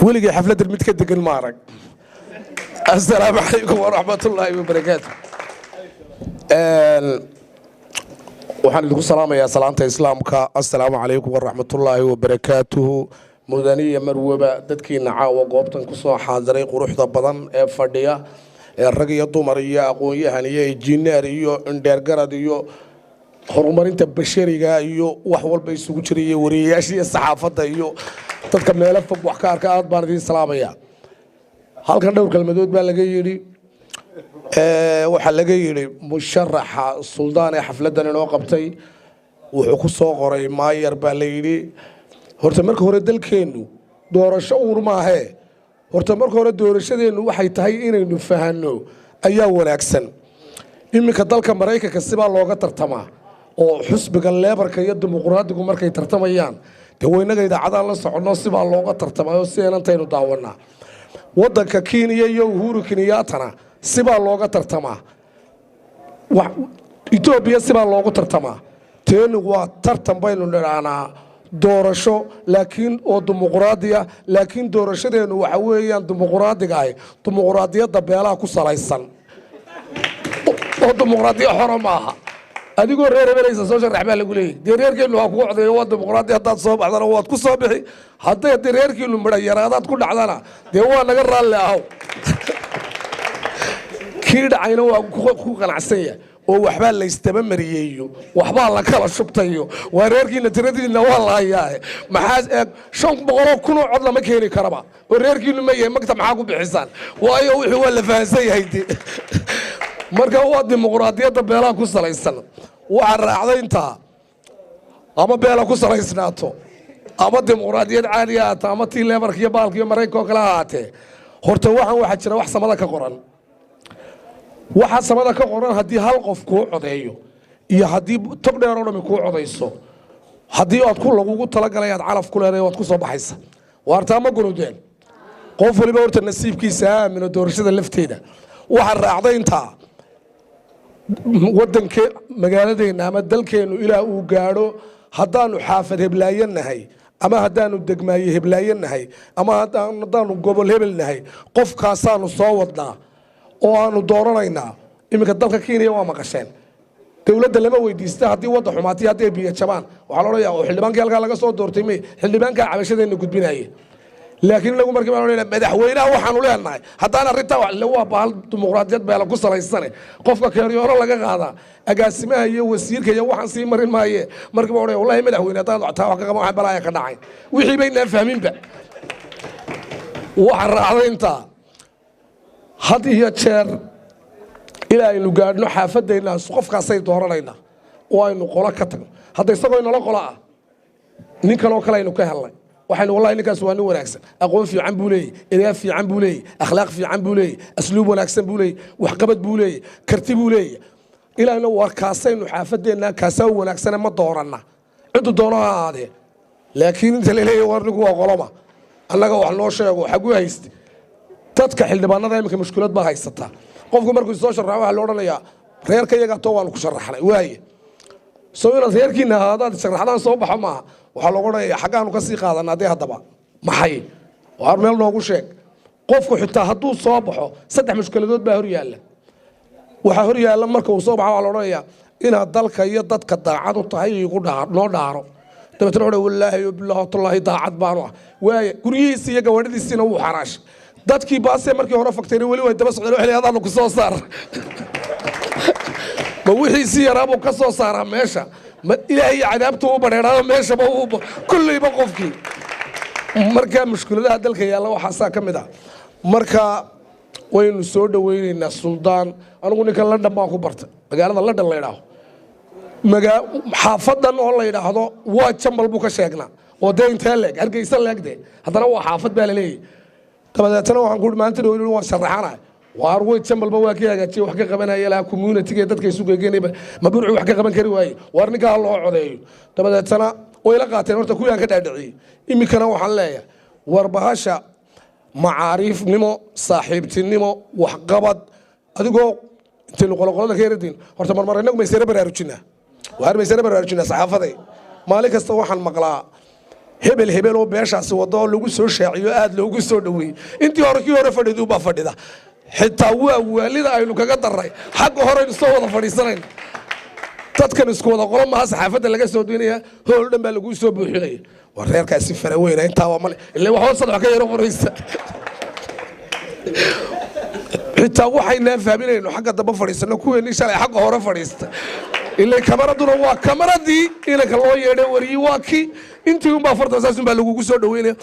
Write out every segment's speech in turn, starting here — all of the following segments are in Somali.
ولقي حفلة المتكدق المعرق. السلام عليكم ورحمة الله وبركاته. waxaan idinku salaamayaa salaanta islaamka assalaamu calaykum waraxmatullaahi wabarakaatuhu mudaniya marwaba dadkiina caawa goobtan ku soo xaadiray quruxda badan ee fadhiya ee rag iyo dumar iyo aqoon-yahan iyo injineer iyo indheergarad iyo horumarinta bashariga iyo wax walba isugu jiray wariyayaasha iyo saxaafadda iyo dadka meelo fog wax ka arka aad baan idin salaamayaa halkan dhowr kalmadood baa laga yiri waxa laga yiri musharaxa suldaan ee xafladan inoo qabtay wuxuu ku soo qoray maayar baa la yiri horta marka hore dalkeenu doorasho uur maahe horta marka hore doorashadeenu waxay tahay inaynu fahanno ayaa wanaagsan iminka dalka Mareykanka sibaa looga tartamaa oo xusbiga leebarka iyo dimuqraadigu markay tartamayaan daweynaga idaacadaha la socono sibaa looga tartamayo si aanantaynu daawanaa wadanka Kenya iyo Uhuru Kenyatta sibaa looga tartamaa Ethiopia sibaa looga tartamaa teenu waa tartan baynu dhanaanaa doorasho laakiin oo dimuqraadiya laakiin doorashadeenu waxa weeyaan dimuqraadiga ah dimuqraadiyadda beelaha ku salaysan oo dimuqraadiya xor maaha adigoo reer reebaysa soo sharax baa lagu leeyahay reerkeenu waa ku codeeyo waa dimuqraadiya hadaad soo baxdana waad ku soo bixi haddii reerkeenu midha yaraadaad ku dhacdana dee waa naga raalli ahaw kii dhacayna waa ku qanacsan yahay oo waxba la istaba mariyeeyo waxba la kala shubtayo waa reerkiina tiradiina waa la hayaa maxaa 500 kun oo cod lama keeni karaba oo reerkiinu ma yahay magta maxaa ku bixisaan waayo wixii waa la fahansan yahay marka waa dimuqraadiyadda beelaha ku salaysan waxa raacday inta ama beela ku salaysnaato ama dimuqraadiyad caadi ah ama tii leebarka iyo baalka iyo Mareykanka kala ahaatee horta waxa jira wax samada ka qoran waxa samada ka qoran hadii hal qof ku codeeyo iyo hadii tog dheer oo dhami ku codeyso hadii aad ku lagugu tala galay aad calaf ku leedahay waad ku soo baxaysa waarta ma gurudeen qof waliba horta nasiibkiisa aamino doorashada lafteeda waxa raacday inta wadanka magaaladeena ama dalkeenu ilaa uu gaaro hadaanu xaafad heblaayanahay ama hadaanu degmaaye heblaayanahay ama hadaanu gobol hebelnahay qofkaasaanu soo wadnaa oo aanu dooranaynaa iminka dalka Kenya waa maqasheen dawladda lama weydiista hadii wada xumaatay hadii biyo jabaan waxa la oranaya oo xildhibaanka halka laga soo doortay xildhibaanka cabashadeena gudbinayay laakiin lagu markii baan leeyahay madaxweynaha waxaanu leenahay hadaan arinta la waa bahal dimuqraadiyad baa la ku salaysan qofka keeriyooro laga qaada agaasimaha iyo wasiirka iyo waxaan sii marin maaye markii baan oranay wallahi madaxweynaha taa wax ka qabo wax balaaya ka dhacay wixii bayna fahminba waxa raacday inta had iyo jeer ilaa aynu gaadhno xaafadayna qofkaasay dooranayna oo aynu qolo ka tagno hadda isagoo inala qolo ah nin kale oo kale aynu ka helnay waxaynu wallahi ninkaas waa nin wanaagsan aqoon fiican buu leeyahay ereya fiican buu leeyahay akhlaaq fiican buu leeyahay asluub wanaagsan buu leeyahay wax qabad buu leeyahay karti buu leeyahay ilaa aynu warkaasaynu xaafadayna kaasaa wanaagsan ma dooranna cid doono ha ahaadee laakiin inta la leeyahay warnigu waa qoloba annaga wax noo sheego xagu haysta dadka xildhibaanada imika mushkilad ba haysata qofku markuu soo sharaxo waxa la oranayaa reerka iyaga too waan ku sharaxnay waaye soo inaad reerkiina hadaad sharaxdaan soo baxo ma waxa loo oranayaa xaqaanu ka sii qaadanaa hadaba maxay waar meel noogu sheeg qofku xitaa hadduu soo baxo saddex mushkiladood baa hor yaala waxa hor yaala marka uu soo baxo waxa la oranayaa inaad dalka iyo dadka daacad u tahay igu noo dhaaro dabeetana wallaahi billahi tallahi daacad baanu ah waaye gurigiisa iyo gawadhidiisina wuu xaraash dadkii baasay markii hore fakteeray wali way daba socdeen xiliyadaanu ku soo saar ma wixii si yaraabo ka soo saara meesha ma ilaahay cadaabtu u bareerayo meesha ba kulliba qofkii marka mushkiladaha dalka yaala waxa saa kamid ah marka waynu soo dhaweynaynaa suldaan anigu ninka la dhanbaan ku bartay magaalada la dhan leeyahay xaafadan oo la yiraahdo waa jambal buu ka sheegnaa oo deynta leeg hargeysa leegde hadana waa xaafad baa la leeyahay tabadatana waxaan ku maanta dawladdu waa sharaxanahay waar way jambalba waa ka hagaajiyay wax ka qabanaya la community dadka isu geegeynay ma burcu wax ka qaban kari waayay waar ninka loo codeeyo tabadatana way la qaateen horta kuyan ka dhaadhiciyay imikana waxaan leeyahay war bahasha macaariifnimo saaxiibtinimo wax qabad adigoo intii qolqolada ka yaradin horta marmar inagu meesare baraarujina waar meesare baraarujina saxaafaday maalin kasta waxaan maqlaa hebel hebel oo beeshaasi wado oo lagu soo shaaciyo aad loogu soo dhaweeyay intii hore kii hore fadhidu baa fadhida xitaa waa waalida aynu kaga daray xagga hore soo wada fadhiisanayn dadkan isku wada qolo ma saxaafada laga soo doonaya hool dhan baa lagu soo buuxinay war reerkaasi fara weyn inta waa male ilaa waxa saddex ka yaro qoraysa xitaa waxayna fahminayno xagga daba fadhiisano kuweeni shalay xagga hore fadhiista ilaa kamaraduna waa kamaradii ilaa loo yeedhay wariyi waa ki intii un baa farta saasun baa lagu soo dhaweynaya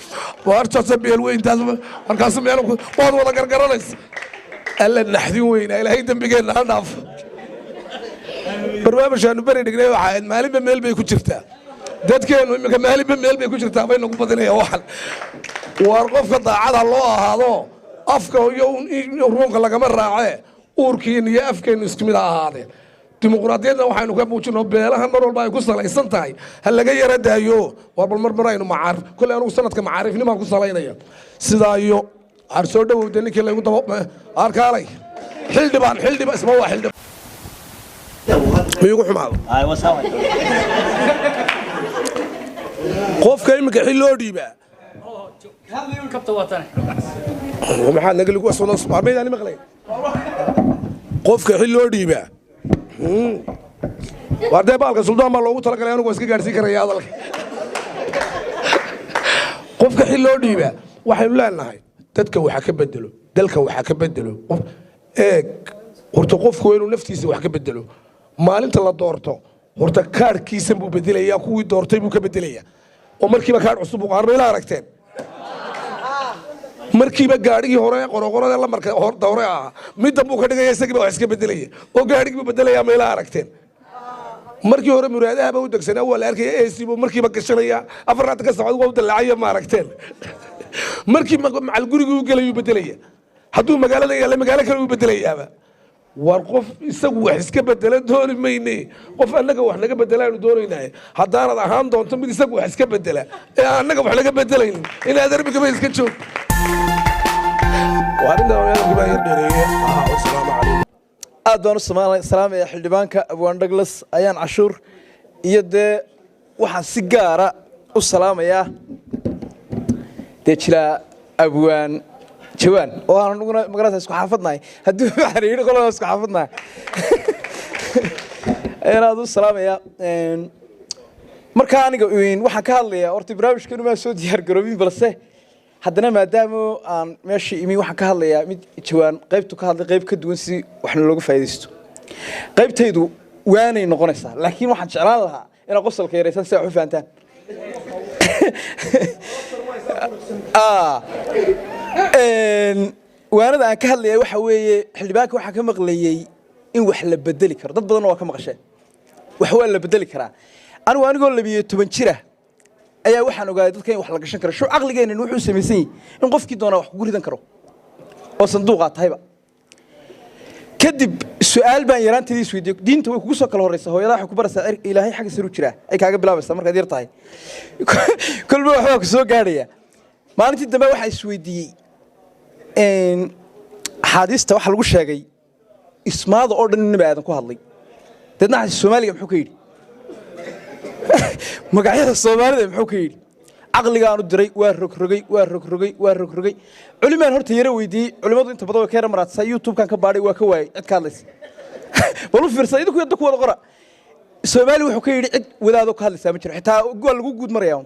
waarta sabeel weyntaas markaas meel waad wada gargaranaysa alla naxdin weyna ilaahay dambigeena ha dhaaf barnaamijkaanu bari dhignay waxa maalinba meel bay ku jirtaa dadkeenu imika maalinba meel bay ku jirtaa bay nagu badinaya waxan war qofka daacada loo ahaado afka iyo ruunka lagama raacee uurkiina iyo afkeenu isku mid ahaadeen dimuqraadiyadna waxaynu ka muujinoo beelaha mar walba ay ku salaysan tahay ha laga yara daayo war bal mar aynu macaarif kulli anugu sanadka macaarifnimaan ku salaynaya sidaa iyo har soo dhawowda ninkii laygu daba arkaalay xildhibaan isma waa xildhibaan miyugu xumaado qofka iminka xil loo dhiibaa maxaa nagaligu asoonaamaydaan maqlay qofka xil loo dhiibaa waa dee baalka suldaan baa loogu talagalay anigu waa iska gaadhsiin karaya hadalka qofka xil loo dhiibaa waxaynu leenahay dadka waxa ka bedelo dalka waxa ka bedelo eeg horta qofku inuu naftiisa wax ka bedelo maalinta la doorto horta kaarkiisa buu bedelayaa kuwii doortay buu ka bedelayaa oo markiiba kaar cusub uu qaarnay la aragteen markiiba gaadhigii hore qorqorada la marka hore ah midda buu ka dhigaya isagiiba wax iska bedelaya oo gaadhigii buu bedelayaa meela aragteen markii hore muraadaha baa u degsanaa waa la arkaya AC buu markiiba gashanaya afarta ka socod waa u dalaacaya ma aragteen markii macal gurigii uu galay uu bedelaya hadduu magaalada yaalla magaalo kale uu bedelayaaba war qof isagu wax iska bedela dooni mayne qof annaga wax naga bedelaanu doonaynaa haddaanad ahaan doonto mid isagu wax iska bedela ee annaga wax naga bedelaynin inaad arbigaba iska joog aad baan u salaamaya xildhibaanka abwaan Douglas ayaan cashuur iyo dee waxaan si gaara u salaamayaa dee jilaa abwaan jawaan oo aan anuguna magaalada isku xaafadnahay haddii waxaan yidhi qolada isku xaafadnahay ayaan aad u salaamayaa markaa aniga waxaan ka hadlayaa horta barnaamijkeenu maa soo diyaar garoobin balse haddana maadaama aan meeshii imi waxaan ka hadlayaa mid jawaan qaybtu ka hadlay qayb ka duwan si waxna looga faa'iidaysto qaybtaydu waanay noqonaysaa laakiin waxaan jeclaan lahaa inaad qosolka yaraysan si aad u fahantaan waanada aan ka hadlayay waxa weeye xildhibaanka waxaa ka maqlayay in wax la bedeli karo dad badan waa ka maqasheen wax waa la bedeli karaa anigu anigoo 12 jira ayaa waxaan ogaaday dadka in wax la gashan karo shu aqligeenna wuxuu sameeyay in qofkii doona wax ku ridan karo oo sanduuqa tahayba kadib su'aal baan yaraantiis weydiiyay diinta way kugu soo kala horeysa hooyada waxa ku baraysaa ilaahay xagga sare u jira ay kaaga bilaabaysaa markaad yar tahay kulba waxa ku soo gaaraya maalintii dambe waxa is weydiiyay xadiista waxa lagu sheegay ismaada oo dhan inaba aadan ku hadlay dadna Soomaaliga muxuu ka yiri magacyada Soomaalida muxuu ka yiri aqliga aanu diray waa rogrogay culimaan horta yara weydiiyay culimadu inta badan ka maraadsan YouTube kan ka baaday waa ka waayay cid ka hadlaysa walu fiirsan idinku yada ku wada qora Soomaali wuxuu ka yiri cid wadaado ka hadlaysa ma jiro xitaa gool lagu guud maraya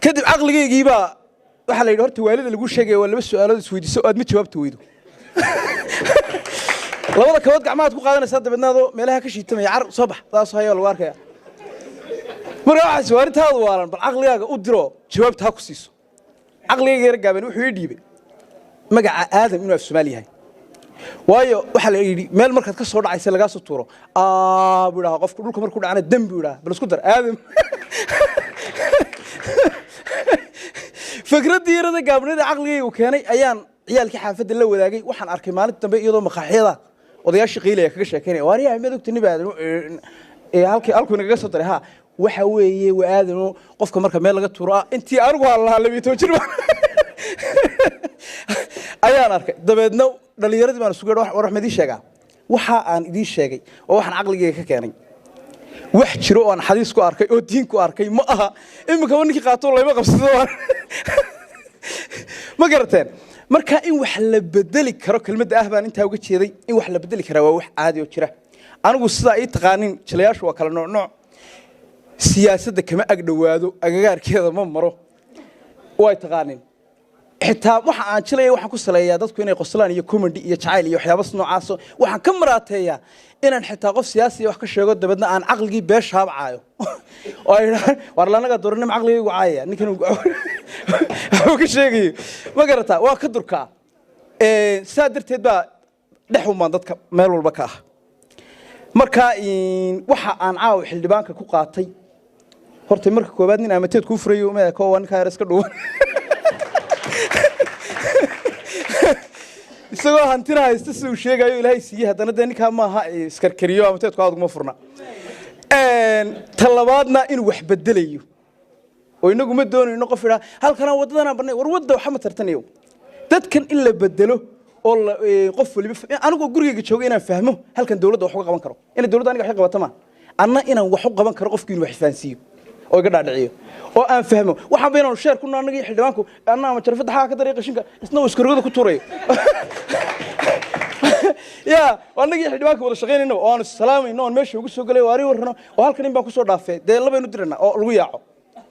kadib aqligeygii baa waxa la yiri horta waalida lagu sheegay waa laba su'aalood isweydiiso aad ma jawaabto weydo labada kabood gacmaha ku qaadanaysa dabadnaado meelaha ka shiitamay car soo bax taas hayo lagu arkaya markaas waarintaadu waalan bal aqligaaga u diro jawaabta ku siiso aqligaaga yar gaaban wuxuu dhiibay magaca aadam inuu Soomaali yahay waayo waxa la yiri meel markaad ka soo dhacaysa laga soo tuuro buuraa qofku dhulka markuu dhacana dambi buuraa bal isku dar aadam fikradii yarada gaabnida aqligaygu keenay ayaan ciyaalkii xaafadda la wadaagay waxaan arkay maalinta dambe iyadoo maqaaxiyada odayaashii qiilaya kaga sheekeynay waariyaha mid ogtani baadan halkuu naga soo daray waxa weeye waadano qofka marka meel laga tuuro intii anigu lahaa 12 jir ayaan arkay dabeedna dhalinyaradii baan isugu war wax ma idin sheegaa waxa aan idin sheegay oo waxaan aqligayga ka keenay wax jiro oo aan xadiis ku arkay oo diin ku arkay ma aha imika ninkii qaato layma qabsado ma garateen marka in wax la bedeli karo kelmadda ah baan intaa uga jeeday in wax la bedeli kara waa wax caadi oo jira anigu sida ay taqaanin jilayaashu waa kala nooc siyaasadda kama agdhawaado agagaarkeeda ma maro way taqaanin xitaa waxa aan jilay waxaan ku saleeyaa dadku inay qoslaan iyo comedy iyo jacayl iyo waxyaabo noocaas waxaan ka maraateeyaa inaan xitaa qof siyaasi wax ka sheego dabadna aan aqligii beeshaab caayo oo ay war lanaga dooranimo aqligii caaya ninkan uu ka sheegay ma garataa waa ka durka saadirteed baa dhaxumaan dadka meel walba ka ah marka waxa aan caaw xildhibaanka ku qaatay hortay marka koobaad nin amateed ku furayo ma ka waan ka iska dhuwan isagoo hantina haysta si uu sheegayo ilaahay siiyay haddana ninka ma aha iskarkariyo amateedku aad uma furna talabaadna in wax bedelayo oo inagu ma doonayno qof ila halkana wadadana banay war wadda waxa ma tartanayo dadkan in la bedelo oo qof waliba anigu gurigeyga joogo inaan fahmo halkan dawladda wax uga qaban karo in dawladda aniga wax qabato ma anna inaan wax u qaban karo qofkii wax fahansiyo oo iga dhaadhiciyo oo aan fahmo waxa beenaanu sheer ku naanagay xildhibaanku anna ma jarfada xaa ka dariiqa shinka isna uu iskarogada ku tuuray ya wanagii xildhibaanku wada shaqeynayno oo aan salaamayno oo meesha ugu soo galay waari warrano oo halkan in baan ku soo dhaafay dee labaynu dirana oo lagu yaaco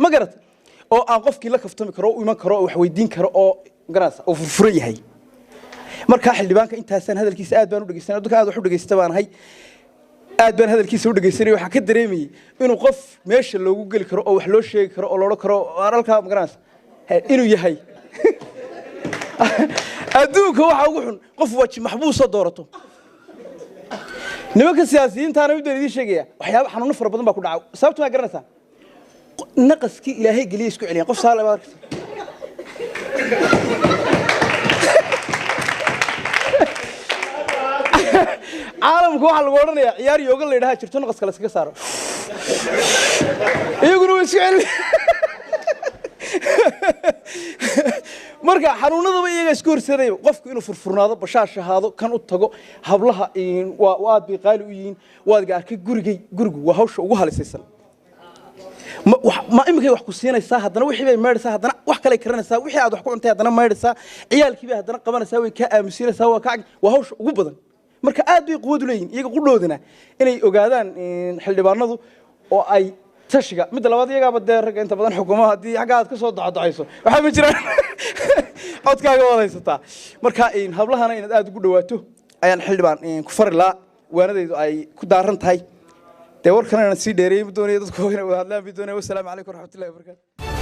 ma garat oo aan qofkii la kaftami karo oo iman karo oo wax weydiin karo oo garas oo furfuran yahay marka xildhibaanka intaasaan hadalkiisa aad baan u dhageysanay dadka aad wax u dhageystay baan ahay aad baan hadalkiisa u dhageysanay waxa ka dareemay inuu qof meesha loogu gali karo oo wax loo sheegi karo oo loo karo halka magaras inuu yahay adduunka waxa ugu xun qof waji maxbuus oo doorato nimanka siyaasiyiintaana mid idin sheegaya waxyaabo xanuun fara badan baa ku dhacay sababtu ma garanaysaa naqaskii ilaahay galiye isku celiyay qof saal baa caalamku waxa lagu oranayaa ciyaar yooga la yiraahdo jirto naqas kale iska saaro iyaguna way isku celiyay marka xanuunadaba iyaga isku horsaday qofku inuu furfurnaado bashaashahaado kan u tago hablaha waa aad bay qaali u yihiin waad arkay gurigu waa hawsha ugu halisaysan ma imikay wax ku siinaysaa haddana wixii bay meedhaysaa haddana wax kale karanaysaa wixii aad wax ku cuntay haddana meedhaysaa ciyaalkii bay haddana qabanaysaa way ka aamusinaysaa waa hawsha ugu badan marka aad bay quwad u leeyihiin iyaga qudhoodana inay ogaadaan xildhibaanadu oo ay tashiga mid labaad iyagaaba dee rag inta badan xukuumaha haddii xagga aad ka soo dacdacayso waxaa ma jiraan codkaaga wadaysataa marka hablahana inaad aad ugu dhawaato ayaan xildhibaan ku fari lahaa waanadaydu ay ku daaran tahay dee warkan inaan sii dheereeyey ma doonayo dadku inay wada hadlaan bi doonaya wassalaamu calaykum waraxmatullahi wabarakaatu